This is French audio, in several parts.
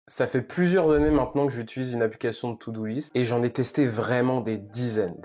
Ça fait plusieurs années maintenant que j'utilise une application de To-Do List et j'en ai testé vraiment des dizaines.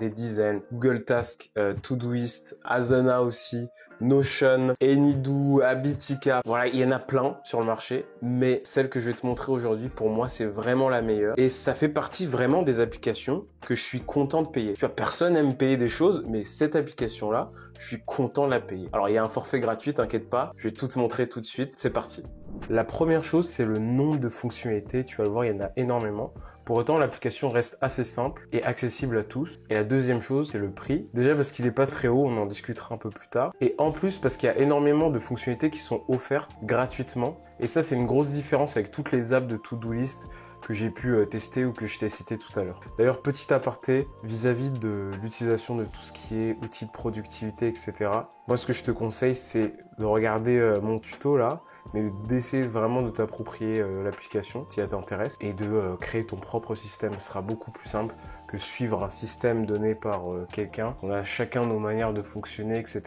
Google Task, Todoist, Asana aussi, Notion, Anydo, Habitica. Voilà, il y en a plein sur le marché, mais celle que je vais te montrer aujourd'hui, pour moi, c'est vraiment la meilleure. Et ça fait partie vraiment des applications que je suis content de payer. Tu vois, personne aime payer des choses, mais cette application-là, je suis content de la payer. Alors, il y a un forfait gratuit, t'inquiète pas, je vais tout te montrer tout de suite. C'est parti. La première chose, c'est le nombre de fonctionnalités. Tu vas le voir, il y en a énormément. Pour autant, l'application reste assez simple et accessible à tous. Et la deuxième chose, c'est le prix. Déjà parce qu'il n'est pas très haut, on en discutera un peu plus tard. Et en plus, parce qu'il y a énormément de fonctionnalités qui sont offertes gratuitement. Et ça, c'est une grosse différence avec toutes les apps de To-Do List que j'ai pu tester ou que je t'ai cité tout à l'heure. D'ailleurs, petit aparté, vis-à-vis de l'utilisation de tout ce qui est outils de productivité, etc. Moi, ce que je te conseille, c'est de regarder mon tuto là, mais d'essayer vraiment de t'approprier l'application si elle t'intéresse et de créer ton propre système. Ce sera beaucoup plus simple que suivre un système donné par quelqu'un. On a chacun nos manières de fonctionner, etc.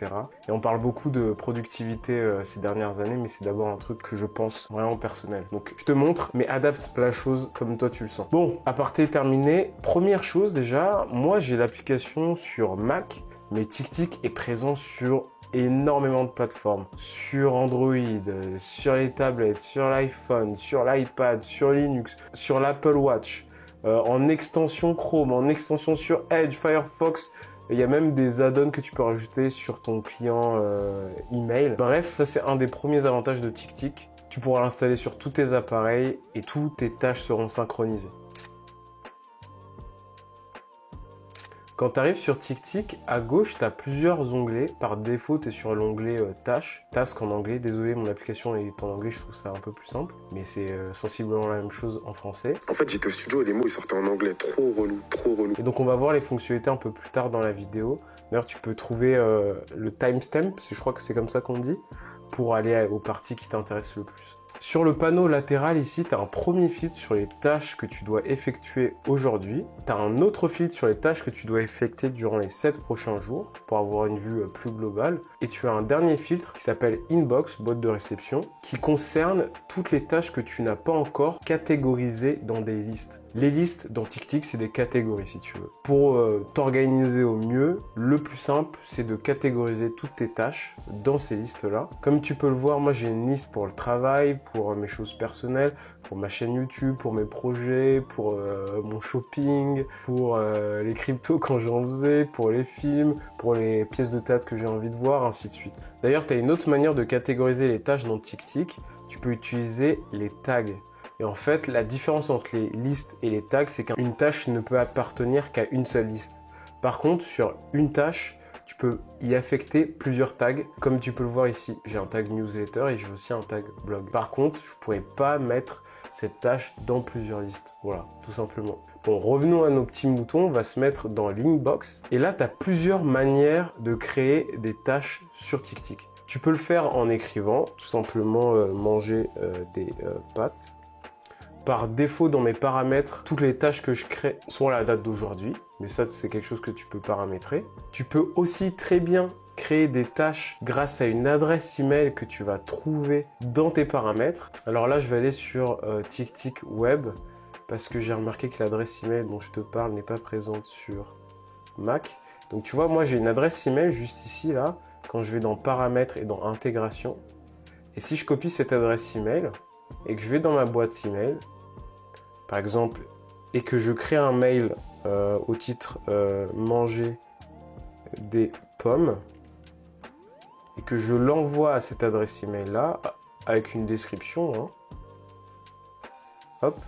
Et on parle beaucoup de productivité ces dernières années, mais c'est d'abord un truc que je pense vraiment personnel. Donc je te montre, mais adapte la chose comme toi tu le sens. Bon, aparté terminé. Première chose déjà, moi j'ai l'application sur Mac, mais TickTick est présent sur énormément de plateformes, sur Android, sur les tablettes, sur l'iPhone, sur l'iPad, sur Linux, sur l'Apple Watch, en extension Chrome, en extension sur Edge, Firefox. Il y a même des add-ons que tu peux rajouter sur ton client email. Bref, ça c'est un des premiers avantages de TickTick. Tu pourras l'installer sur tous tes appareils et toutes tes tâches seront synchronisées. Quand tu arrives sur TickTick, à gauche, tu as plusieurs onglets. Par défaut, tu es sur l'onglet Tâches, Task en anglais. Désolé, mon application est en anglais, je trouve ça un peu plus simple. Mais c'est sensiblement la même chose en français. En fait, j'étais au studio et les mots ils sortaient en anglais. Trop relou, trop relou. Et donc, on va voir les fonctionnalités un peu plus tard dans la vidéo. D'ailleurs, tu peux trouver le timestamp, je crois que c'est comme ça qu'on dit, pour aller aux parties qui t'intéressent le plus. Sur le panneau latéral ici, tu as un premier filtre sur les tâches que tu dois effectuer aujourd'hui. Tu as un autre filtre sur les tâches que tu dois effectuer durant les 7 prochains jours pour avoir une vue plus globale. Et tu as un dernier filtre qui s'appelle Inbox, boîte de réception, qui concerne toutes les tâches que tu n'as pas encore catégorisées dans des listes. Les listes dans TickTick, c'est des catégories si tu veux. Pour t'organiser au mieux, le plus simple, c'est de catégoriser toutes tes tâches dans ces listes-là. Comme tu peux le voir, moi j'ai une liste pour le travail, pour mes choses personnelles, pour ma chaîne YouTube, pour mes projets, pour mon shopping, pour les cryptos quand j'en faisais, pour les films, pour les pièces de théâtre que j'ai envie de voir, ainsi de suite. D'ailleurs, tu as une autre manière de catégoriser les tâches dans TickTick. Tu peux utiliser les tags. Et en fait, la différence entre les listes et les tags, c'est qu'une tâche ne peut appartenir qu'à une seule liste. Par contre, sur une tâche, tu peux y affecter plusieurs tags. Comme tu peux le voir ici, j'ai un tag newsletter et j'ai aussi un tag blog. Par contre, je ne pourrais pas mettre cette tâche dans plusieurs listes. Voilà, tout simplement. Bon, revenons à nos petits moutons. On va se mettre dans l'inbox. Et là, tu as plusieurs manières de créer des tâches sur TickTick. Tu peux le faire en écrivant, tout simplement manger des pâtes. Par défaut, dans mes paramètres, toutes les tâches que je crée sont à la date d'aujourd'hui. Mais ça, c'est quelque chose que tu peux paramétrer. Tu peux aussi très bien créer des tâches grâce à une adresse email que tu vas trouver dans tes paramètres. Alors là, je vais aller sur TickTick Web parce que j'ai remarqué que l'adresse email dont je te parle n'est pas présente sur Mac. Donc tu vois, moi j'ai une adresse email juste ici, là, quand je vais dans paramètres et dans intégration. Et si je copie cette adresse email et que je vais dans ma boîte email, par exemple, et que je crée un mail au titre manger des pommes et que je l'envoie à cette adresse email là avec une description, hein. Hop.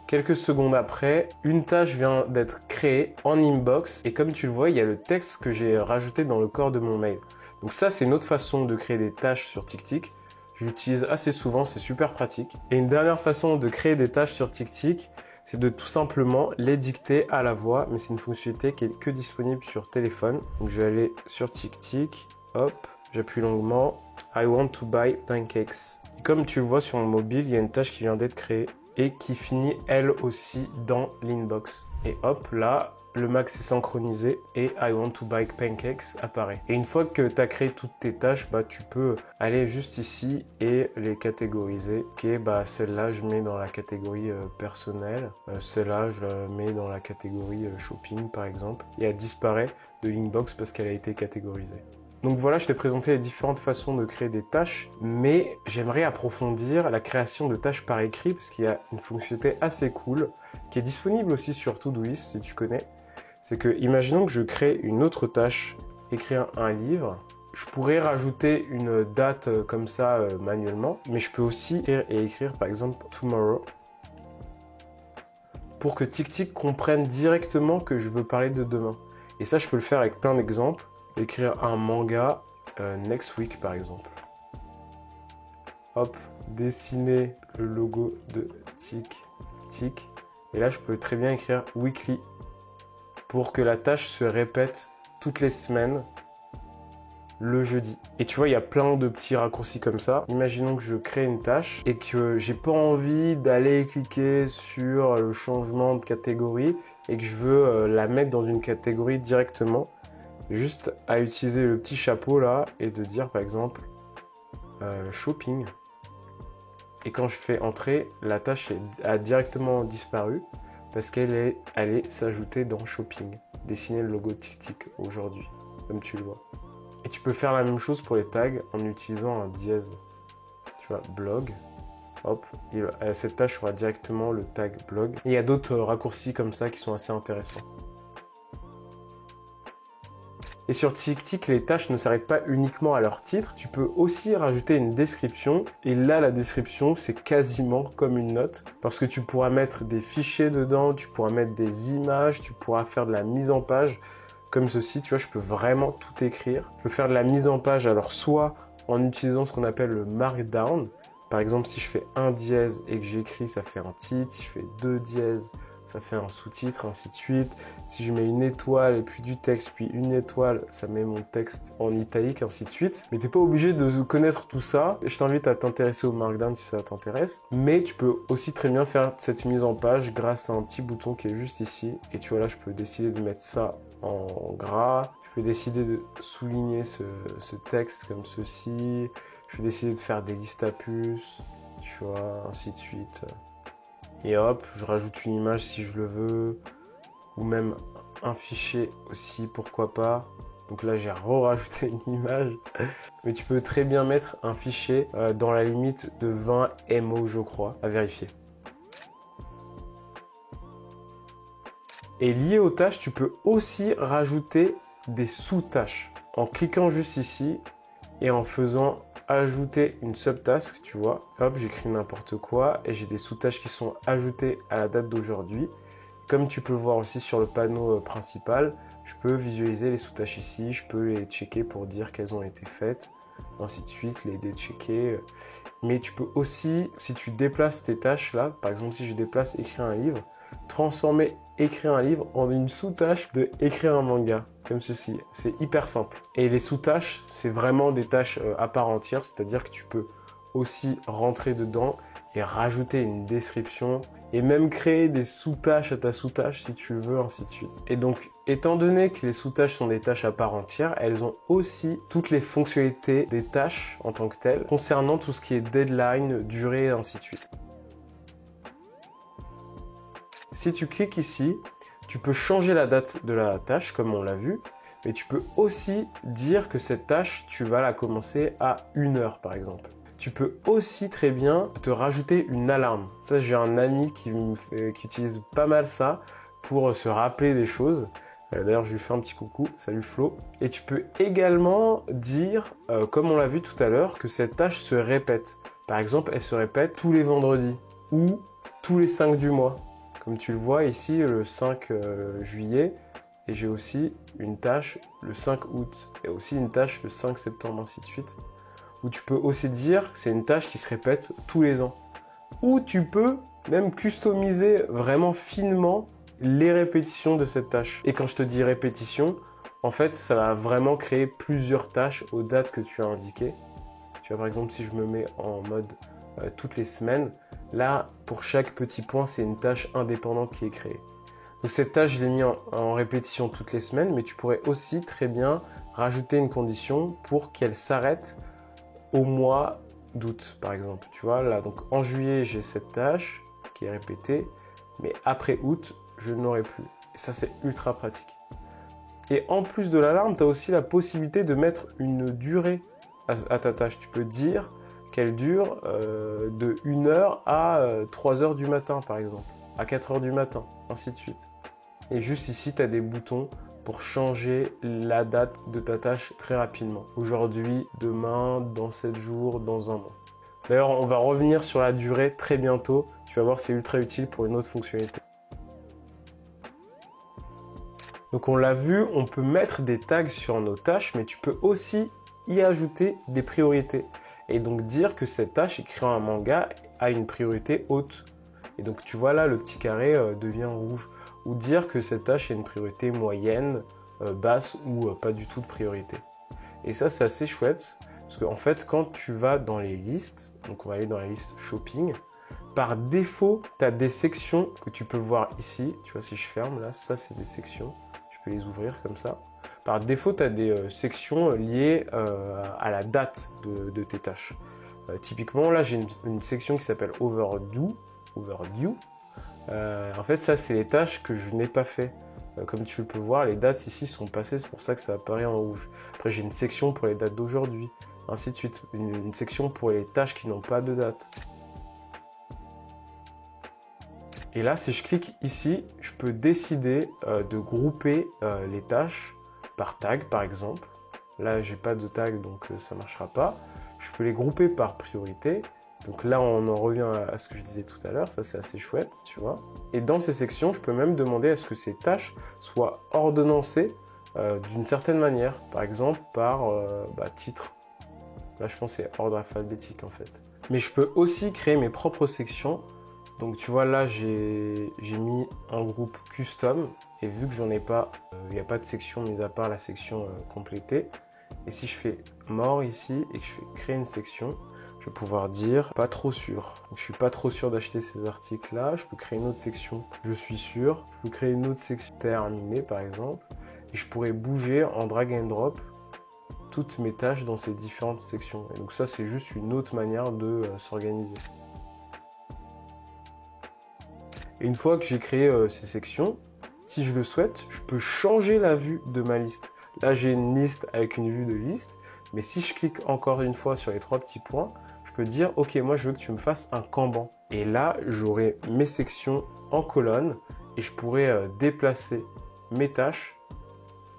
Quelques secondes après, une tâche vient d'être créée en inbox et comme tu le vois, il y a le texte que j'ai rajouté dans le corps de mon mail. Donc ça, c'est une autre façon de créer des tâches sur TickTick. Je l'utilise assez souvent, c'est super pratique. Et une dernière façon de créer des tâches sur TickTick, c'est de tout simplement les dicter à la voix, mais c'est une fonctionnalité qui est que disponible sur téléphone. Donc je vais aller sur TickTick, hop, j'appuie longuement, I want to buy pancakes. Et comme tu le vois sur mon mobile, il y a une tâche qui vient d'être créée et qui finit elle aussi dans l'inbox. Et hop, là, le max est synchronisé et I want to bake pancakes apparaît. Et une fois que tu as créé toutes tes tâches, tu peux aller juste ici et les catégoriser. Ok, celle-là, je mets dans la catégorie personnelle. Celle-là, je la mets dans la catégorie shopping, par exemple. Et elle disparaît de l'inbox parce qu'elle a été catégorisée. Donc voilà, je t'ai présenté les différentes façons de créer des tâches, mais j'aimerais approfondir la création de tâches par écrit parce qu'il y a une fonctionnalité assez cool qui est disponible aussi sur Todoist si tu connais. C'est que, imaginons que je crée une autre tâche, écrire un livre. Je pourrais rajouter une date comme ça manuellement, mais je peux aussi écrire par exemple tomorrow pour que TickTick comprenne directement que je veux parler de demain. Et ça, je peux le faire avec plein d'exemples. Écrire un manga next week par exemple. Hop, dessiner le logo de TickTick. Et là, je peux très bien écrire weekly pour que la tâche se répète toutes les semaines le jeudi. Et tu vois, il y a plein de petits raccourcis comme ça. Imaginons que je crée une tâche et que j'ai pas envie d'aller cliquer sur le changement de catégorie et que je veux la mettre dans une catégorie directement. Juste à utiliser le petit chapeau là et de dire par exemple shopping. Et quand je fais entrer, la tâche a directement disparu parce qu'elle est allée s'ajouter dans shopping. Dessiner le logo de TickTick aujourd'hui, comme tu le vois. Et tu peux faire la même chose pour les tags en utilisant un dièse. Tu vois, blog. Hop, cette tâche aura directement le tag blog. Et il y a d'autres raccourcis comme ça qui sont assez intéressants. Et sur TickTick, les tâches ne s'arrêtent pas uniquement à leur titre. Tu peux aussi rajouter une description. Et là, la description, c'est quasiment comme une note. Parce que tu pourras mettre des fichiers dedans, tu pourras mettre des images, tu pourras faire de la mise en page. Comme ceci, tu vois, je peux vraiment tout écrire. Je peux faire de la mise en page, alors soit en utilisant ce qu'on appelle le markdown. Par exemple, si je fais un dièse et que j'écris, ça fait un titre. Si je fais deux dièses, ça fait un sous-titre, ainsi de suite. Si je mets une étoile et puis du texte, puis une étoile, ça met mon texte en italique, ainsi de suite. Mais t'es pas obligé de connaître tout ça. Je t'invite à t'intéresser au Markdown si ça t'intéresse. Mais tu peux aussi très bien faire cette mise en page grâce à un petit bouton qui est juste ici. Et tu vois là, je peux décider de mettre ça en gras. Je peux décider de souligner ce texte comme ceci. Je peux décider de faire des listes à puces, tu vois, ainsi de suite. Et hop, je rajoute une image si je le veux, ou même un fichier aussi, pourquoi pas. Donc là, j'ai rajouté une image. Mais tu peux très bien mettre un fichier dans la limite de 20 MO, je crois, à vérifier. Et lié aux tâches, tu peux aussi rajouter des sous-tâches. En cliquant juste ici et en faisant ajouter une subtask, tu vois. Hop, j'écris n'importe quoi et j'ai des sous-tâches qui sont ajoutées à la date d'aujourd'hui. Comme tu peux le voir aussi sur le panneau principal, je peux visualiser les sous-tâches ici, je peux les checker pour dire qu'elles ont été faites, ainsi de suite, les déchecker. Mais tu peux aussi, si tu déplaces tes tâches là, par exemple si je déplace écrire un livre, transformer écrire un livre en une sous-tâche de écrire un manga, comme ceci. C'est hyper simple. Et les sous-tâches, c'est vraiment des tâches à part entière, c'est-à-dire que tu peux aussi rentrer dedans et rajouter une description et même créer des sous-tâches à ta sous-tâche si tu veux, ainsi de suite. Et donc, étant donné que les sous-tâches sont des tâches à part entière, elles ont aussi toutes les fonctionnalités des tâches en tant que telles, concernant tout ce qui est deadline, durée, ainsi de suite. Si tu cliques ici, tu peux changer la date de la tâche, comme on l'a vu, mais tu peux aussi dire que cette tâche, tu vas la commencer à 1 heure, par exemple. Tu peux aussi très bien te rajouter une alarme. Ça, j'ai un ami qui utilise pas mal ça pour se rappeler des choses. D'ailleurs, je lui fais un petit coucou. Salut Flo. Et tu peux également dire, comme on l'a vu tout à l'heure, que cette tâche se répète. Par exemple, elle se répète tous les vendredis ou tous les 5 du mois. Comme tu le vois ici, le 5 juillet, et j'ai aussi une tâche le 5 août, et aussi une tâche le 5 septembre, ainsi de suite. Ou tu peux aussi dire que c'est une tâche qui se répète tous les ans. Ou tu peux même customiser vraiment finement les répétitions de cette tâche. Et quand je te dis répétition, en fait, ça va vraiment créer plusieurs tâches aux dates que tu as indiquées. Tu vois, par exemple, si je me mets en mode toutes les semaines, Là, pour chaque petit point, c'est une tâche indépendante qui est créée. Donc cette tâche, je l'ai mis en répétition toutes les semaines, mais tu pourrais aussi très bien rajouter une condition pour qu'elle s'arrête au mois d'août, par exemple. Tu vois, là, donc en juillet, j'ai cette tâche qui est répétée, mais après août, je n'aurai plus. Et ça, c'est ultra pratique. Et en plus de l'alarme, tu as aussi la possibilité de mettre une durée à ta tâche. Tu peux dire qu'elle dure de 1h à 3h du matin, par exemple, à 4h du matin, ainsi de suite. Et juste ici, tu as des boutons pour changer la date de ta tâche très rapidement. Aujourd'hui, demain, dans 7 jours, dans un mois. D'ailleurs, on va revenir sur la durée très bientôt. Tu vas voir, c'est ultra utile pour une autre fonctionnalité. Donc on l'a vu, on peut mettre des tags sur nos tâches, mais tu peux aussi y ajouter des priorités. Et donc dire que cette tâche, écrire un manga, a une priorité haute. Et donc tu vois là, le petit carré devient rouge. Ou dire que cette tâche a une priorité moyenne, basse ou pas du tout de priorité. Et ça, c'est assez chouette. Parce qu'en fait, quand tu vas dans les listes, donc on va aller dans la liste shopping, par défaut, tu as des sections que tu peux voir ici. Tu vois, si je ferme là, ça c'est des sections. Je peux les ouvrir comme ça. Par défaut, tu as des sections liées à la date de tes tâches. Typiquement, là, j'ai une section qui s'appelle Overdue. En fait, ça, c'est les tâches que je n'ai pas fait. Comme tu peux voir, les dates ici sont passées, c'est pour ça que ça apparaît en rouge. Après, j'ai une section pour les dates d'aujourd'hui, ainsi de suite. Une section pour les tâches qui n'ont pas de date. Et là, si je clique ici, je peux décider de grouper les tâches par tag, par exemple. Là, j'ai pas de tag, donc ça ne marchera pas. Je peux les grouper par priorité. Donc là, on en revient à ce que je disais tout à l'heure. Ça, c'est assez chouette, tu vois. Et dans ces sections, je peux même demander à ce que ces tâches soient ordonnancées d'une certaine manière. Par exemple, par titre. Là, je pense que c'est ordre alphabétique, en fait. Mais je peux aussi créer mes propres sections. Donc tu vois là j'ai mis un groupe custom et vu que j'en ai pas, il n'y a pas de section mis à part la section complétée. Et si je fais more ici et que je fais créer une section, je vais pouvoir dire pas trop sûr. Donc, je suis pas trop sûr d'acheter ces articles là, je peux créer une autre section, je suis sûr. Je peux créer une autre section terminée par exemple. Et je pourrais bouger en drag and drop toutes mes tâches dans ces différentes sections. Et donc ça c'est juste une autre manière de s'organiser. Et une fois que j'ai créé ces sections, si je le souhaite, je peux changer la vue de ma liste. Là, j'ai une liste avec une vue de liste, mais si je clique encore une fois sur les 3 petits points, je peux dire « Ok, moi, je veux que tu me fasses un Kanban ». Et là, j'aurai mes sections en colonne et je pourrais déplacer mes tâches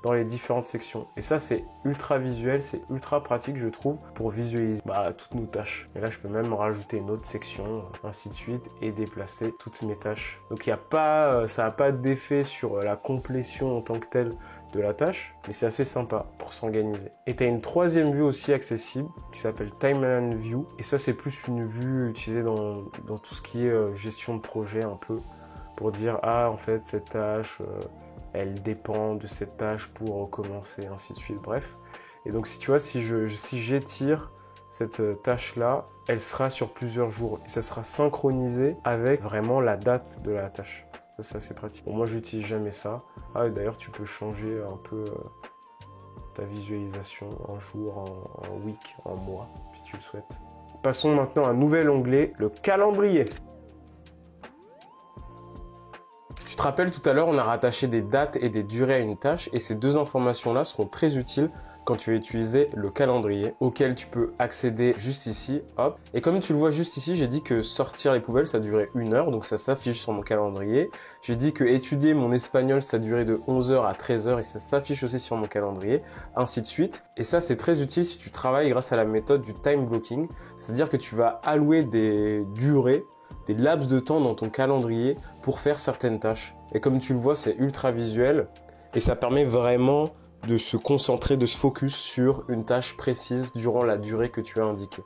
dans les différentes sections. Et ça, c'est ultra visuel, c'est ultra pratique, je trouve, pour visualiser toutes nos tâches. Et là, je peux même rajouter une autre section, ainsi de suite, et déplacer toutes mes tâches. Donc, ça n'a pas d'effet sur la complétion en tant que telle de la tâche, mais c'est assez sympa pour s'organiser. Et tu as une troisième vue aussi accessible qui s'appelle Timeline View. Et ça, c'est plus une vue utilisée dans tout ce qui est gestion de projet un peu, pour dire, en fait, cette tâche... elle dépend de cette tâche pour recommencer, ainsi de suite, bref. Et donc, si tu vois, si j'étire cette tâche-là, elle sera sur plusieurs jours. Et ça sera synchronisé avec vraiment la date de la tâche. Ça, c'est assez pratique. Bon, moi, j'utilise jamais ça. D'ailleurs, tu peux changer un peu ta visualisation en jour, en week, en mois, si tu le souhaites. Passons maintenant à un nouvel onglet, le calendrier. Tu te rappelles tout à l'heure, on a rattaché des dates et des durées à une tâche et ces deux informations-là seront très utiles quand tu vas utiliser le calendrier auquel tu peux accéder juste ici, hop. Et comme tu le vois juste ici, j'ai dit que sortir les poubelles, ça durait 1 heure, donc ça s'affiche sur mon calendrier. J'ai dit que étudier mon espagnol, ça durait de 11h à 13h et ça s'affiche aussi sur mon calendrier, ainsi de suite. Et ça, c'est très utile si tu travailles grâce à la méthode du time blocking, c'est-à-dire que tu vas allouer des durées, des laps de temps dans ton calendrier pour faire certaines tâches. Et comme tu le vois, c'est ultra visuel et ça permet vraiment de se concentrer, de se focus sur une tâche précise durant la durée que tu as indiquée.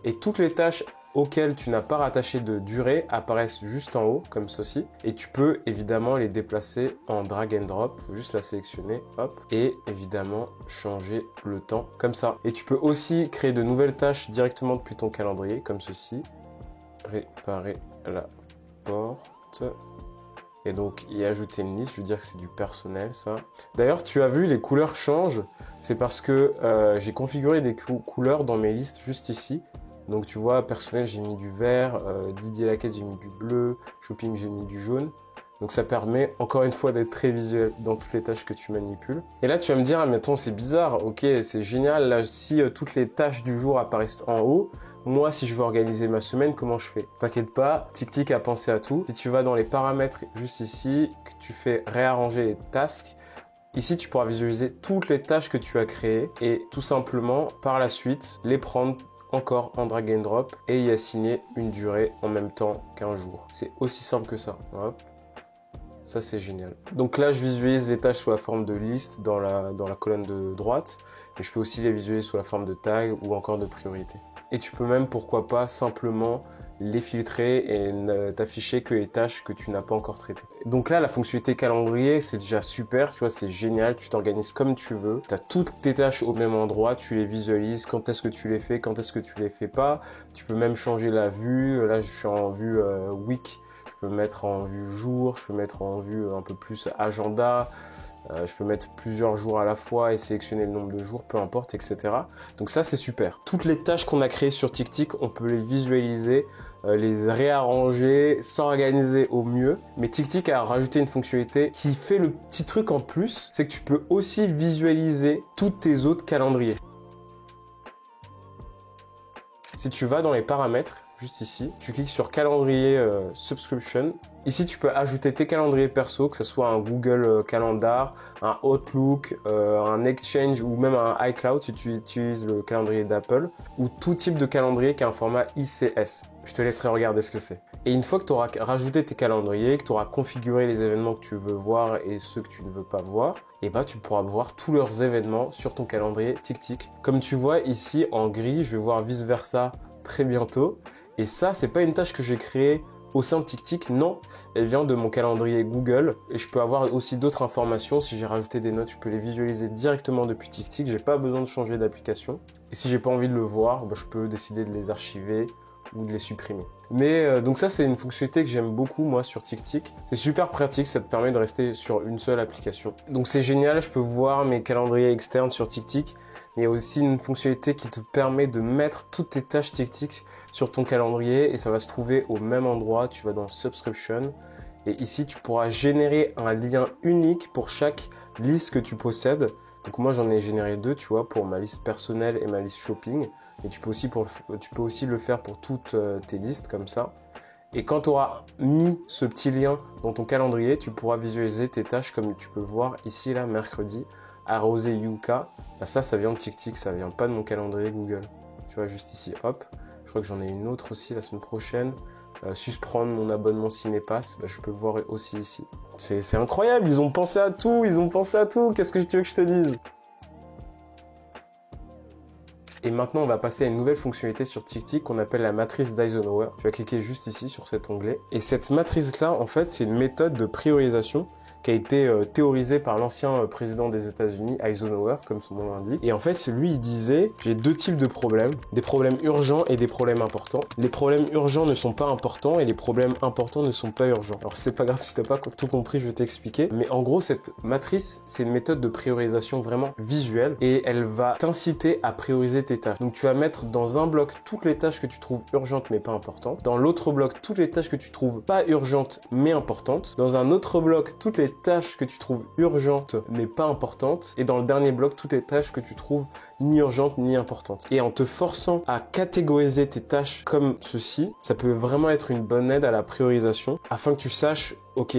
Et toutes les tâches auxquelles tu n'as pas rattaché de durée apparaissent juste en haut, comme ceci. Et tu peux évidemment les déplacer en drag and drop. Il faut juste la sélectionner, hop. Et évidemment, changer le temps, comme ça. Et tu peux aussi créer de nouvelles tâches directement depuis ton calendrier, comme ceci. réparer la porte. Et donc, y ajouter une liste, je veux dire que c'est du personnel, ça. D'ailleurs, tu as vu, les couleurs changent. C'est parce que j'ai configuré des couleurs dans mes listes juste ici. Donc, tu vois, personnel, j'ai mis du vert. Didier Laquette, j'ai mis du bleu. Shopping, j'ai mis du jaune. Donc, ça permet, encore une fois, d'être très visuel dans toutes les tâches que tu manipules. Et là, tu vas me dire, ah, mais attends, c'est bizarre. Ok, c'est génial. Là, si toutes les tâches du jour apparaissent en haut, moi, si je veux organiser ma semaine, comment je fais? T'inquiète pas, TickTick a pensé à tout. Si tu vas dans les paramètres juste ici, que tu fais réarranger les tasks, ici, tu pourras visualiser toutes les tâches que tu as créées et tout simplement, par la suite, les prendre encore en drag and drop et y assigner une durée en même temps qu'un jour. C'est aussi simple que ça. Hop. Ça, c'est génial. Donc là, je visualise les tâches sous la forme de liste dans la colonne de droite. Mais je peux aussi les visualiser sous la forme de tag ou encore de priorité. Et tu peux même, pourquoi pas, simplement les filtrer et ne t'afficher que les tâches que tu n'as pas encore traitées. Donc là, la fonctionnalité calendrier, c'est déjà super, tu vois, c'est génial, tu t'organises comme tu veux. Tu as toutes tes tâches au même endroit, tu les visualises, quand est-ce que tu les fais, quand est-ce que tu les fais pas. Tu peux même changer la vue, là je suis en vue week, je peux mettre en vue jour, je peux mettre en vue un peu plus agenda. Je peux mettre plusieurs jours à la fois et sélectionner le nombre de jours, peu importe, etc. Donc ça, c'est super. Toutes les tâches qu'on a créées sur TickTick, on peut les visualiser, les réarranger, s'organiser au mieux. Mais TickTick a rajouté une fonctionnalité qui fait le petit truc en plus, c'est que tu peux aussi visualiser tous tes autres calendriers. Si tu vas dans les paramètres, juste ici, tu cliques sur calendrier subscription. Ici, tu peux ajouter tes calendriers perso, que ce soit un Google Calendar, un Outlook, un Exchange ou même un iCloud si tu utilises le calendrier d'Apple, ou tout type de calendrier qui a un format ICS. Je te laisserai regarder ce que c'est. Et une fois que tu auras rajouté tes calendriers, que tu auras configuré les événements que tu veux voir et ceux que tu ne veux pas voir, et bah tu pourras voir tous leurs événements sur ton calendrier TickTick. Comme tu vois ici en gris, je vais voir vice versa très bientôt. Et ça, c'est pas une tâche que j'ai créée au sein de TickTick, non, elle vient de mon calendrier Google et je peux avoir aussi d'autres informations. Si j'ai rajouté des notes, je peux les visualiser directement depuis TickTick, j'ai pas besoin de changer d'application. Et si j'ai pas envie de le voir, bah, je peux décider de les archiver ou de les supprimer. Mais donc ça, c'est une fonctionnalité que j'aime beaucoup moi sur TickTick. C'est super pratique, ça te permet de rester sur une seule application. Donc c'est génial, je peux voir mes calendriers externes sur TickTick. Il y a aussi une fonctionnalité qui te permet de mettre toutes tes tâches TickTick sur ton calendrier et ça va se trouver au même endroit. Tu vas dans Subscription et ici tu pourras générer un lien unique pour chaque liste que tu possèdes. Donc moi j'en ai généré 2, tu vois, pour ma liste personnelle et ma liste shopping. Et tu peux aussi le faire pour toutes tes listes comme ça. Et quand tu auras mis ce petit lien dans ton calendrier, tu pourras visualiser tes tâches comme tu peux voir ici là, mercredi. Arroser Yuka, bah ça vient de TickTick, ça vient pas de mon calendrier Google. Tu vois, juste ici, hop. Je crois que j'en ai une autre aussi la semaine prochaine. Suspendre mon abonnement Cinépass, bah, je peux le voir aussi ici. C'est incroyable, ils ont pensé à tout, Qu'est-ce que tu veux que je te dise? Et maintenant, on va passer à une nouvelle fonctionnalité sur TickTick qu'on appelle la matrice d'Eisenhower. Tu vas cliquer juste ici sur cet onglet. Et cette matrice-là, en fait, c'est une méthode de priorisation qui a été théorisé par l'ancien président des États-Unis, Eisenhower, comme son nom l'indique. Et en fait, lui, il disait, j'ai 2 types de problèmes, des problèmes urgents et des problèmes importants. Les problèmes urgents ne sont pas importants et les problèmes importants ne sont pas urgents. Alors, c'est pas grave si t'as pas tout compris, je vais t'expliquer. Mais en gros, cette matrice, c'est une méthode de priorisation vraiment visuelle et elle va t'inciter à prioriser tes tâches. Donc, tu vas mettre dans un bloc toutes les tâches que tu trouves urgentes mais pas importantes. Dans l'autre bloc, toutes les tâches que tu trouves pas urgentes mais importantes. Dans un autre bloc, toutes les tâches que tu trouves urgentes mais pas importantes, et dans le dernier bloc, toutes les tâches que tu trouves ni urgentes ni importantes. Et en te forçant à catégoriser tes tâches comme ceci, ça peut vraiment être une bonne aide à la priorisation afin que tu saches, ok,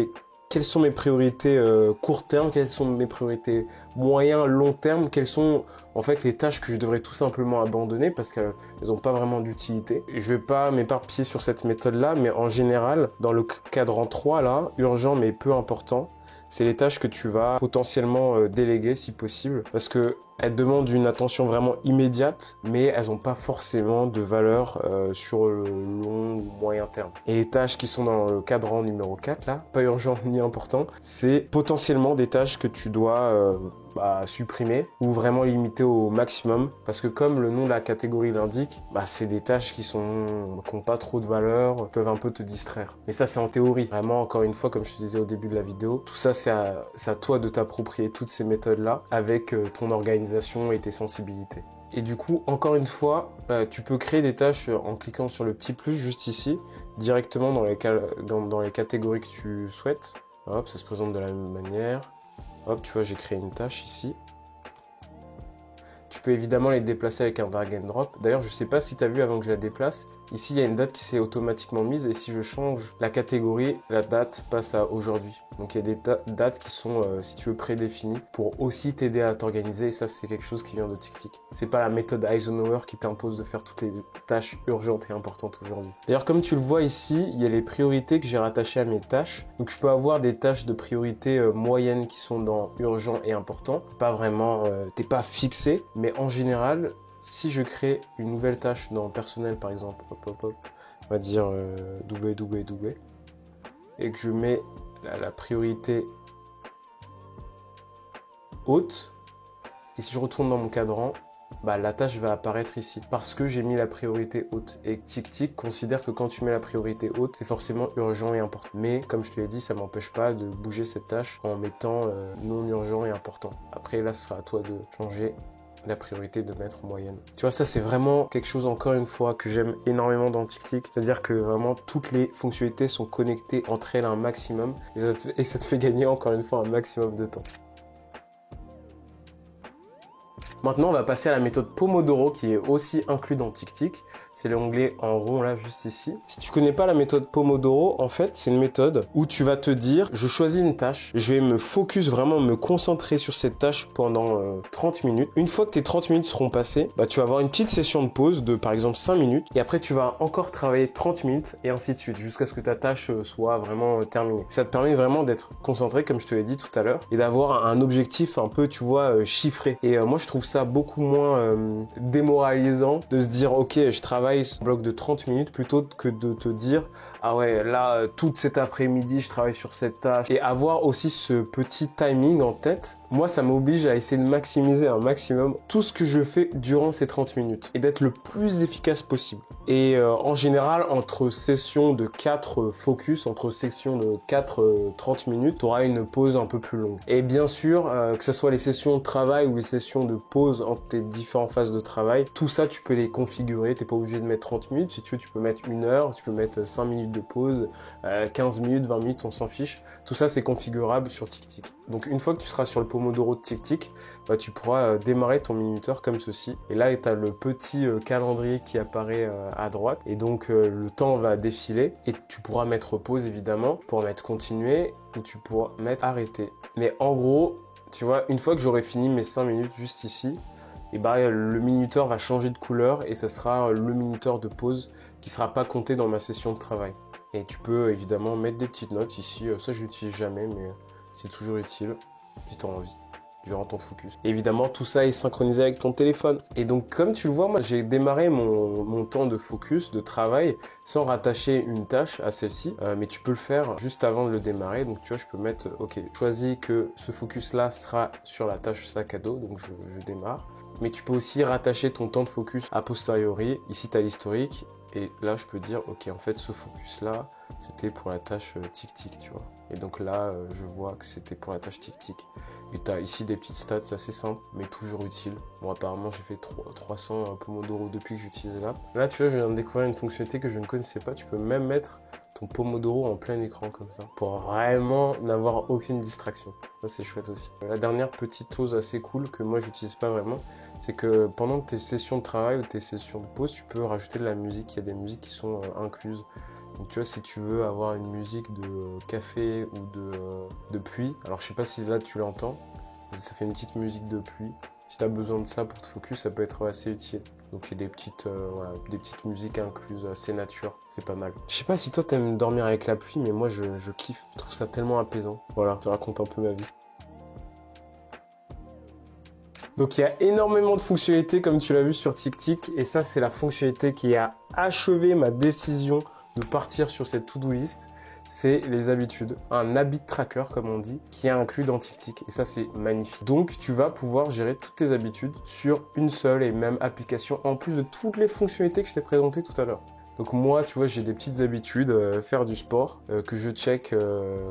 quelles sont mes priorités court terme, quelles sont mes priorités moyen, long terme, quelles sont en fait les tâches que je devrais tout simplement abandonner parce qu'elles n'ont pas vraiment d'utilité. Je vais pas m'éparpiller sur cette méthode-là, mais en général, dans le cadran 3 là, urgent mais peu important, c'est les tâches que tu vas potentiellement déléguer si possible. Parce que Elles demandent une attention vraiment immédiate, mais elles n'ont pas forcément de valeur sur le long ou moyen terme. Et les tâches qui sont dans le cadran numéro 4, là, pas urgent ni important, c'est potentiellement des tâches que tu dois supprimer ou vraiment limiter au maximum, parce que comme le nom de la catégorie l'indique, c'est des tâches qui n'ont pas trop de valeur, peuvent un peu te distraire. Mais ça, c'est en théorie. Vraiment, encore une fois, comme je te disais au début de la vidéo, tout ça, c'est à toi de t'approprier toutes ces méthodes-là avec ton organisation et tes sensibilités. Et du coup, encore une fois, tu peux créer des tâches en cliquant sur le petit plus juste ici, directement dans les catégories que tu souhaites. Hop, ça se présente de la même manière. Hop, tu vois, j'ai créé une tâche ici. Tu peux évidemment les déplacer avec un drag and drop. D'ailleurs, je ne sais pas si tu as vu avant que je la déplace. Ici, il y a une date qui s'est automatiquement mise et si je change la catégorie, la date passe à aujourd'hui. Donc, il y a des dates qui sont, si tu veux, prédéfinies pour aussi t'aider à t'organiser. Et ça, c'est quelque chose qui vient de TickTick. C'est pas la méthode Eisenhower qui t'impose de faire toutes les tâches urgentes et importantes aujourd'hui. D'ailleurs, comme tu le vois ici, il y a les priorités que j'ai rattachées à mes tâches. Donc, je peux avoir des tâches de priorité moyenne qui sont dans urgent et important. Pas vraiment, t'es pas fixé, mais en général, si je crée une nouvelle tâche dans personnel par exemple, on va dire W, et que je mets la priorité haute, et si je retourne dans mon cadran, la tâche va apparaître ici parce que j'ai mis la priorité haute. Et TickTick considère que quand tu mets la priorité haute, c'est forcément urgent et important. Mais comme je te l'ai dit, ça m'empêche pas de bouger cette tâche en mettant non urgent et important. Après là, ce sera à toi de changer la priorité, de mettre moyenne. Tu vois, ça c'est vraiment quelque chose, encore une fois, que j'aime énormément dans TickTick. C'est-à-dire que vraiment toutes les fonctionnalités sont connectées entre elles un maximum et ça te fait gagner encore une fois un maximum de temps. Maintenant, on va passer à la méthode Pomodoro qui est aussi inclus dans TickTick. C'est l'onglet en rond là, juste ici. Si tu connais pas la méthode Pomodoro, en fait, c'est une méthode où tu vas te dire, je choisis une tâche, je vais me focus, vraiment me concentrer sur cette tâche pendant 30 minutes. Une fois que tes 30 minutes seront passées, tu vas avoir une petite session de pause de par exemple 5 minutes et après tu vas encore travailler 30 minutes et ainsi de suite jusqu'à ce que ta tâche soit vraiment terminée. Ça te permet vraiment d'être concentré, comme je te l'ai dit tout à l'heure, et d'avoir un objectif un peu, tu vois, chiffré. Et moi, je trouve ça beaucoup moins démoralisant de se dire ok, je travaille ce bloc de 30 minutes plutôt que de te dire ah ouais, là toute cet après-midi je travaille sur cette tâche, et avoir aussi ce petit timing en tête. Moi, ça m'oblige à essayer de maximiser un maximum tout ce que je fais durant ces 30 minutes et d'être le plus efficace possible. Et en général, entre sessions de 4 focus, entre sessions de 4 30 minutes, tu auras une pause un peu plus longue. Et bien sûr, que ce soit les sessions de travail ou les sessions de pause entre tes différentes phases de travail, tout ça, tu peux les configurer. Tu n'es pas obligé de mettre 30 minutes. Si tu veux, tu peux mettre 1 heure, tu peux mettre 5 minutes de pause, 15 minutes, 20 minutes, on s'en fiche. Tout ça, c'est configurable sur TickTick. Donc, une fois que tu seras sur le Pomodoro de TickTick, tu pourras démarrer ton minuteur comme ceci. Et là, tu as le petit calendrier qui apparaît à droite. Et donc, le temps va défiler. Et tu pourras mettre pause, évidemment. Tu pourras mettre continuer ou tu pourras mettre arrêter. Mais en gros, tu vois, une fois que j'aurai fini mes 5 minutes juste ici, et le minuteur va changer de couleur et ça sera le minuteur de pause qui ne sera pas compté dans ma session de travail. Et tu peux évidemment mettre des petites notes ici. Ça, je l'utilise jamais, mais c'est toujours utile si tu as envie durant ton focus. Et évidemment, tout ça est synchronisé avec ton téléphone. Et donc, comme tu le vois, moi, j'ai démarré mon temps de focus, de travail, sans rattacher une tâche à celle-ci. Mais tu peux le faire juste avant de le démarrer. Donc, tu vois, je peux mettre, ok, choisis que ce focus-là sera sur la tâche sac à dos. Donc, je démarre. Mais tu peux aussi rattacher ton temps de focus a posteriori. Ici, tu as l'historique. Et là, je peux dire, ok, en fait, ce focus-là, c'était pour la tâche TickTick, tu vois. Et donc là, je vois que c'était pour la tâche TickTick. Et tu as ici des petites stats assez simples, mais toujours utiles. Bon, apparemment, j'ai fait 300 Pomodoro depuis que j'utilise l'app. Là, tu vois, je viens de découvrir une fonctionnalité que je ne connaissais pas. Tu peux même mettre ton Pomodoro en plein écran comme ça, pour vraiment n'avoir aucune distraction. Ça, c'est chouette aussi. La dernière petite chose assez cool que moi, j'utilise pas vraiment, c'est que pendant tes sessions de travail ou tes sessions de pause, tu peux rajouter de la musique. Il y a des musiques qui sont incluses. Donc tu vois, si tu veux avoir une musique de café ou de pluie, alors je sais pas si là tu l'entends, ça fait une petite musique de pluie. Si tu as besoin de ça pour te focus, ça peut être assez utile. Donc il y a des petites musiques incluses, assez nature, c'est pas mal. Je sais pas si toi t'aimes dormir avec la pluie, mais moi je kiffe, je trouve ça tellement apaisant. Voilà, je te raconte un peu ma vie. Donc il y a énormément de fonctionnalités comme tu l'as vu sur TickTick et ça c'est la fonctionnalité qui a achevé ma décision de partir sur cette to-do list. C'est les habitudes, un habit tracker comme on dit, qui est inclus dans TickTick et ça c'est magnifique. Donc tu vas pouvoir gérer toutes tes habitudes sur une seule et même application en plus de toutes les fonctionnalités que je t'ai présentées tout à l'heure. Donc moi, tu vois, j'ai des petites habitudes, faire du sport, que je check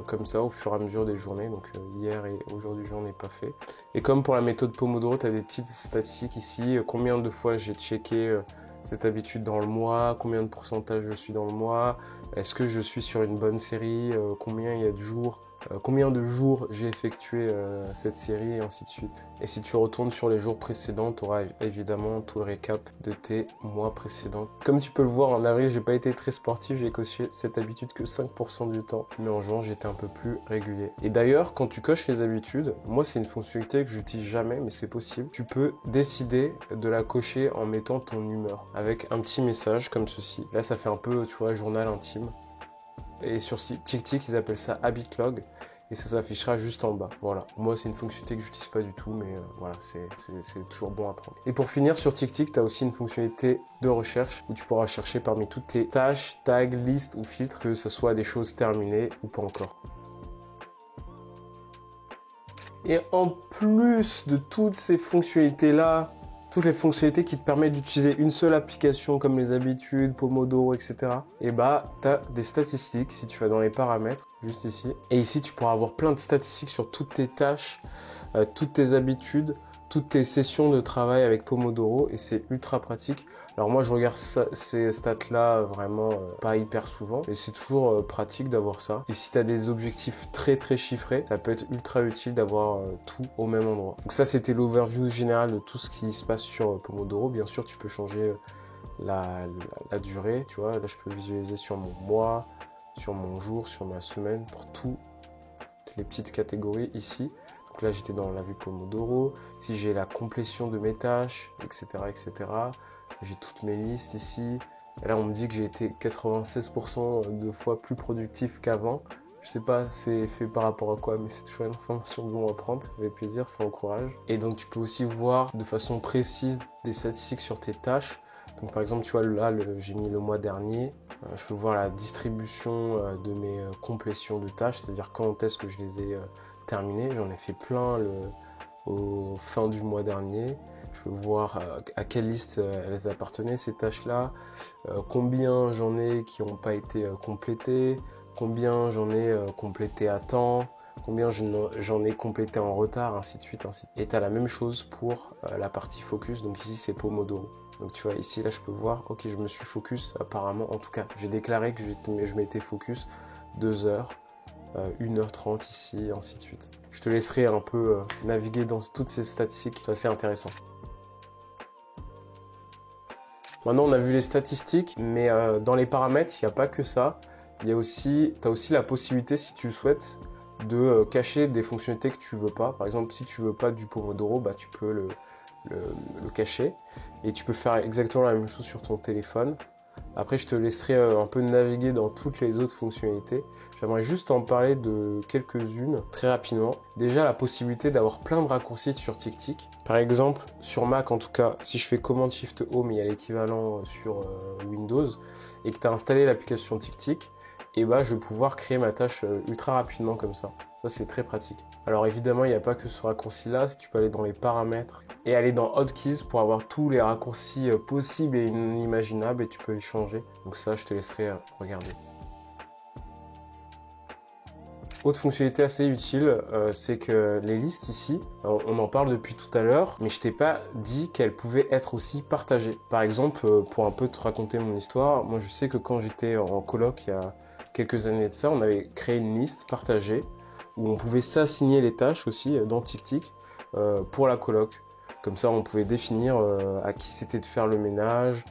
comme ça au fur et à mesure des journées. Donc hier et aujourd'hui, j'en ai pas fait. Et comme pour la méthode Pomodoro, tu as des petites statistiques ici. Combien de fois j'ai checké cette habitude dans le mois, combien de pourcentage je suis dans le mois, est-ce que je suis sur une bonne série, combien il y a de jours, combien de jours j'ai effectué cette série et ainsi de suite. Et si tu retournes sur les jours précédents, tu auras évidemment tout le récap de tes mois précédents. Comme tu peux le voir, en avril, j'ai pas été très sportif, j'ai coché cette habitude que 5% du temps. Mais en juin, j'étais un peu plus régulier. Et d'ailleurs, quand tu coches les habitudes, moi, c'est une fonctionnalité que j'utilise jamais, mais c'est possible. Tu peux décider de la cocher en mettant ton humeur, avec un petit message comme ceci. Là, ça fait un peu, tu vois, journal intime. Et sur TickTick, ils appellent ça Habit Log et ça s'affichera juste en bas. Voilà. Moi, c'est une fonctionnalité que j'utilise pas du tout, mais voilà, c'est toujours bon à prendre. Et pour finir, sur TickTick, tu as aussi une fonctionnalité de recherche où tu pourras chercher parmi toutes tes tâches, tags, listes ou filtres, que ce soit des choses terminées ou pas encore. Et en plus de toutes ces fonctionnalités-là, toutes les fonctionnalités qui te permettent d'utiliser une seule application comme les habitudes, Pomodoro, etc. Et bah, tu as des statistiques si tu vas dans les paramètres, juste ici. Et ici, tu pourras avoir plein de statistiques sur toutes tes tâches, toutes tes habitudes, toutes tes sessions de travail avec Pomodoro et c'est ultra pratique. Alors moi, je regarde ces stats-là vraiment pas hyper souvent, mais c'est toujours pratique d'avoir ça. Et si tu as des objectifs très chiffrés, ça peut être ultra utile d'avoir tout au même endroit. Donc ça, c'était l'overview générale de tout ce qui se passe sur Pomodoro. Bien sûr, tu peux changer la durée, tu vois. Là, je peux visualiser sur mon mois, sur mon jour, sur ma semaine, pour toutes les petites catégories ici. Donc là, j'étais dans la vue Pomodoro. Si j'ai la complétion de mes tâches, etc., etc. J'ai toutes mes listes ici. Et là, on me dit que j'ai été 96% de fois plus productif qu'avant. Je sais pas c'est fait par rapport à quoi, mais c'est toujours une information bon à prendre. Ça fait plaisir, ça encourage. Et donc, tu peux aussi voir de façon précise des statistiques sur tes tâches. Donc par exemple, tu vois là, j'ai mis le mois dernier. Je peux voir la distribution de mes complétions de tâches, c'est-à-dire quand est-ce que je les ai terminées. J'en ai fait plein au fin du mois dernier. Je peux voir à quelle liste elles appartenaient, ces tâches-là, combien j'en ai qui n'ont pas été complétées, combien j'en ai complété à temps, combien j'en ai complété en retard, ainsi de suite. Et tu as la même chose pour la partie focus, donc ici c'est Pomodoro. Donc tu vois, ici là je peux voir, ok, je me suis focus apparemment, en tout cas j'ai déclaré que je m'étais focus 2 heures, 1h30 ici, ainsi de suite. Je te laisserai un peu naviguer dans toutes ces statistiques, c'est assez intéressant. Maintenant, on a vu les statistiques, mais dans les paramètres, il n'y a pas que ça. Tu as aussi la possibilité, si tu le souhaites, de cacher des fonctionnalités que tu veux pas. Par exemple, si tu veux pas du Pomodoro, bah, tu peux le cacher. Et tu peux faire exactement la même chose sur ton téléphone. Après, je te laisserai un peu naviguer dans toutes les autres fonctionnalités. J'aimerais juste en parler de quelques-unes très rapidement. Déjà, la possibilité d'avoir plein de raccourcis sur TickTick. Par exemple, sur Mac, en tout cas, si je fais Command Shift Home, il y a l'équivalent sur Windows, et que tu as installé l'application TickTick, et bah, je vais pouvoir créer ma tâche ultra rapidement comme ça. Ça, c'est très pratique. Alors évidemment, il n'y a pas que ce raccourci-là. Si tu peux aller dans les paramètres et aller dans Hotkeys pour avoir tous les raccourcis possibles et inimaginables et tu peux les changer. Donc ça, je te laisserai regarder. Autre fonctionnalité assez utile, c'est que les listes ici, on en parle depuis tout à l'heure, mais je t'ai pas dit qu'elles pouvaient être aussi partagées. Par exemple, pour un peu te raconter mon histoire, moi je sais que quand j'étais en coloc il y a quelques années de ça, on avait créé une liste partagée où on pouvait s'assigner les tâches aussi dans TickTick pour la coloc. Comme ça, on pouvait définir à qui c'était de faire le ménage,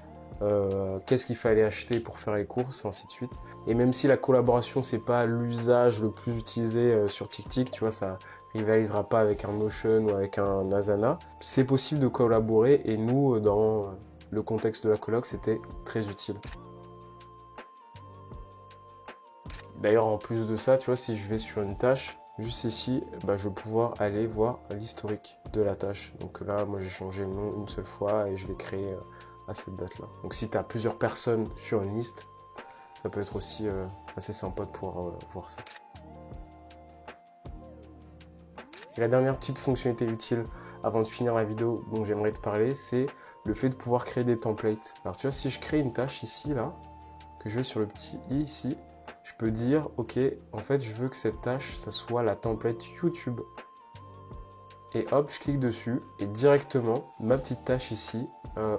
qu'est-ce qu'il fallait acheter pour faire les courses, ainsi de suite. Et même si la collaboration, c'est pas l'usage le plus utilisé sur TickTick, tu vois, ça rivalisera pas avec un Notion ou avec un Asana, c'est possible de collaborer et nous, dans le contexte de la coloc, c'était très utile. D'ailleurs, en plus de ça, tu vois, si je vais sur une tâche, juste ici, bah, je vais pouvoir aller voir l'historique de la tâche. Donc là, moi j'ai changé le nom une seule fois et je l'ai créé à cette date-là. Donc si tu as plusieurs personnes sur une liste, ça peut être aussi assez sympa de pouvoir voir ça. Et la dernière petite fonctionnalité utile avant de finir la vidéo dont j'aimerais te parler, c'est le fait de pouvoir créer des templates. Alors tu vois, si je crée une tâche ici, là, que je vais sur le petit i ici, je peux dire, ok, en fait, je veux que cette tâche, ça soit la template YouTube. Et hop, je clique dessus et directement, ma petite tâche ici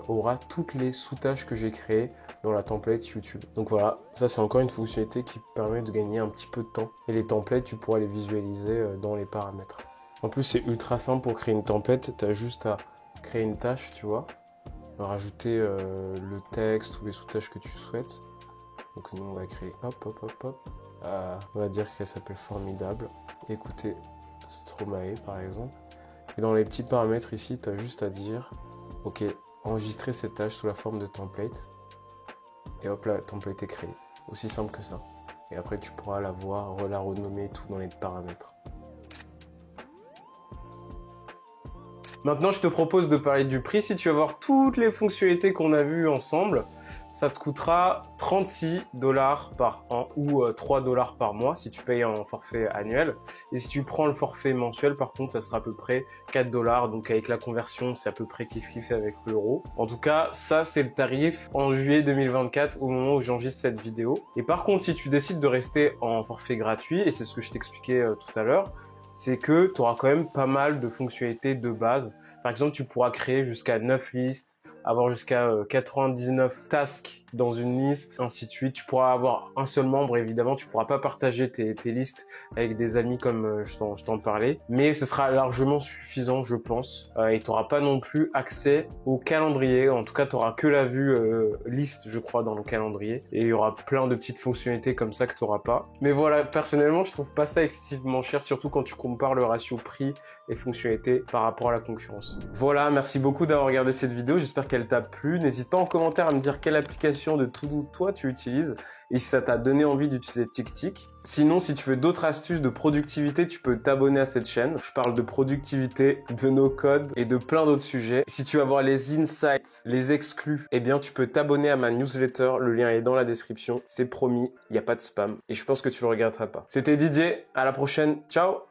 aura toutes les sous-tâches que j'ai créées dans la template YouTube. Donc voilà, ça c'est encore une fonctionnalité qui permet de gagner un petit peu de temps. Et les templates, tu pourras les visualiser dans les paramètres. En plus, c'est ultra simple pour créer une template. Tu as juste à créer une tâche, tu vois, rajouter le texte ou les sous-tâches que tu souhaites. Donc nous, on va créer, hop. On va dire qu'elle s'appelle Formidable. Écoutez Stromae, par exemple. Et dans les petits paramètres ici, tu as juste à dire, ok, enregistrer cette tâche sous la forme de template. Et hop, la template est créée. Aussi simple que ça. Et après, tu pourras la voir, la renommer, tout dans les paramètres. Maintenant, je te propose de parler du prix. Si tu veux voir toutes les fonctionnalités qu'on a vues ensemble, ça te coûtera 36 $ par an ou 3 $ par mois si tu payes en forfait annuel. Et si tu prends le forfait mensuel, par contre, ça sera à peu près 4 $. Donc avec la conversion, c'est à peu près kiff-kiff avec l'euro. En tout cas, ça, c'est le tarif en juillet 2024 au moment où j'enregistre cette vidéo. Et par contre, si tu décides de rester en forfait gratuit, et c'est ce que je t'expliquais tout à l'heure, c'est que tu auras quand même pas mal de fonctionnalités de base. Par exemple, tu pourras créer jusqu'à 9 listes, avoir jusqu'à 99 tasks dans une liste, ainsi de suite. Tu pourras avoir un seul membre, évidemment. Tu pourras pas partager tes listes avec des amis comme je t'en parlais. Mais ce sera largement suffisant, je pense. Et tu n'auras pas non plus accès au calendrier. En tout cas, tu n'auras que la vue liste, je crois, dans le calendrier. Et il y aura plein de petites fonctionnalités comme ça que tu n'auras pas. Mais voilà, personnellement, je trouve pas ça excessivement cher, surtout quand tu compares le ratio prix et fonctionnalités par rapport à la concurrence. Voilà, merci beaucoup d'avoir regardé cette vidéo. J'espère qu'elle t'a plu. N'hésite pas en commentaire à me dire quelle application de To-Do toi tu utilises et si ça t'a donné envie d'utiliser TickTick. Sinon, si tu veux d'autres astuces de productivité, tu peux t'abonner à cette chaîne. Je parle de productivité, de no-code et de plein d'autres sujets. Si tu veux avoir les insights, les exclus, eh bien tu peux t'abonner à ma newsletter. Le lien est dans la description. C'est promis, il n'y a pas de spam et je pense que tu le regretteras pas. C'était Didier, à la prochaine. Ciao!